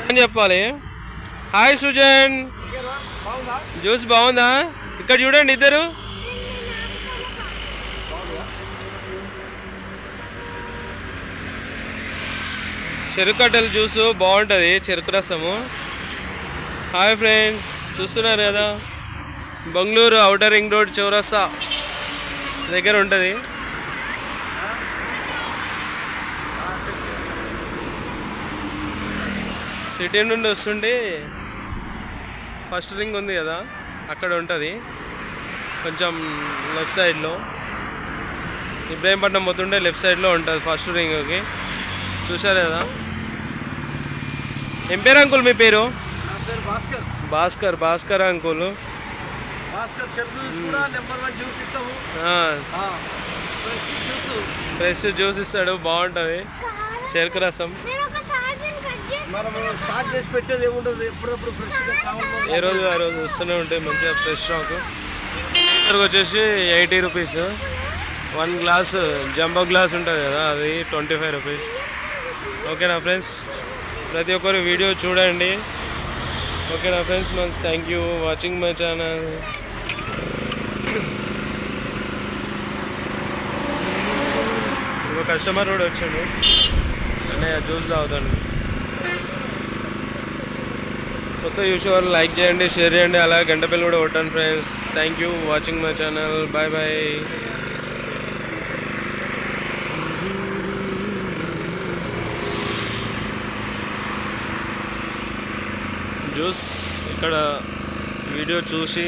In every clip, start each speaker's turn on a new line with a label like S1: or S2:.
S1: ఏం చెప్పాలి? Hi Srujan, juice బాగుందా? ఇక్కడ చూడండి ఇద్దరు. చెరుకు కట్టెల జ్యూసు బాగుంటుంది, చెరుకు రసము. హాయ్ ఫ్రెండ్స్, చూస్తున్నారు కదా, బెంగళూరు ఔటర్ రింగ్ రోడ్ చౌరస్తా దగ్గర ఉంటుంది. సిటీ నుండి వస్తుంటే ఫస్ట్ రింగ్ ఉంది కదా, అక్కడ ఉంటుంది కొంచెం లెఫ్ట్ సైడ్లో. ఇబ్రాహీంపట్నం పోతుంటే లెఫ్ట్ సైడ్లో ఉంటుంది ఫస్ట్ రింగ్కి. చూసారు కదా. ఏం పేరు అంకుల్ మీ పేరు? Bhaskar. Bhaskar uncle. Fresh juice ఇస్తాడు, బాగుంటుంది. చెరుకు రసం ఏ రోజు ఆ రోజు వస్తూనే ఉంటాయి మంచిగా ఫ్రెష్ స్టాక్. వచ్చేసి 80 రూపీస్. 1 గ్లాస్ జంబో గ్లాస్ ఉంటుంది కదా, అది 25 రూపీస్. ఓకేనా ఫ్రెండ్స్, ప్రతి ఒక్కరు వీడియో చూడండి. ఓకేనా friends, thank you watching my channel. ఇంకో కస్టమర్ కూడా వచ్చాడు, అన్నయ్య జ్యూస్ తాగుతాను. కొత్త చూసే వాళ్ళు లైక్ చేయండి, షేర్ చేయండి, అలాగే గంట బెల్ కూడా కొట్టండి friends. Thank you watching my channel. Bye bye. Juice ఇక్కడ వీడియో చూసి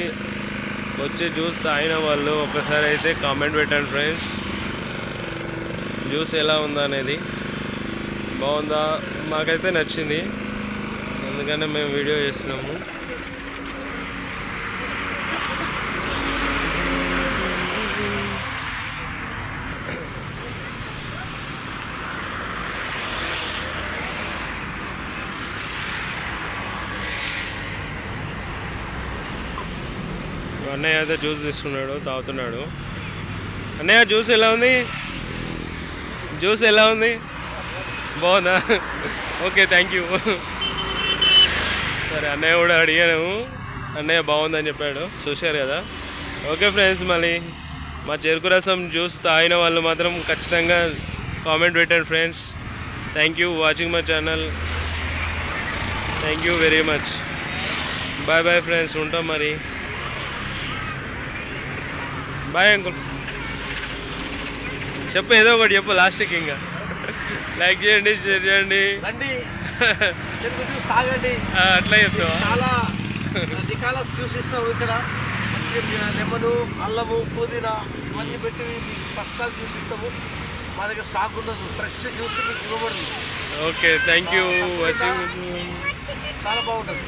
S1: వచ్చి జ్యూస్ తాగిన వాళ్ళు ఒకసారి అయితే కామెంట్ పెట్టండి ఫ్రెండ్స్. జ్యూస్ ఎలా ఉందా అనేది. బాగుందా? మాకైతే నచ్చింది, అందుకనే మేము వీడియో చేస్తున్నాము. అన్నయ్య అయితే జ్యూస్ తీసుకున్నాడు, తాగుతున్నాడు. అన్నయ్య జ్యూస్ ఎలా ఉంది? జ్యూస్ ఎలా ఉంది? బాగుందా? Okay, thank you. సరే, అన్నయ్య కూడా అడిగాను, అన్నయ్య బాగుందని చెప్పాడు. చూశారు కదా. ఓకే ఫ్రెండ్స్, మళ్ళీ మా చెరుకు రసం జ్యూస్ తాగిన వాళ్ళు మాత్రం ఖచ్చితంగా కామెంట్ పెట్టండి friends. Thank you watching my channel. Thank you very much. Bye bye friends, ఉంటాం మరి. Bye uncle. చెప్పు, ఏదో ఒకటి చెప్పు లాస్ట్కి. ఇంకా లైక్ చేయండి, షేర్ చేయండి, అట్లా చెప్తావా?
S2: చాలా రకాల జ్యూస్ ఇస్తాము ఇక్కడ. లెమను, అల్లము, పుదీనా ఇవన్నీ పెట్టి ఫస్ట్ క్లాస్ జ్యూస్ ఇస్తాము. మా దగ్గర స్టాక్ ఉండదు, ఫ్రెష్ జ్యూస్ మీకు ఇవ్వబడుతుంది.
S1: Okay, thank you watching.
S2: చాలా బాగుంటుంది.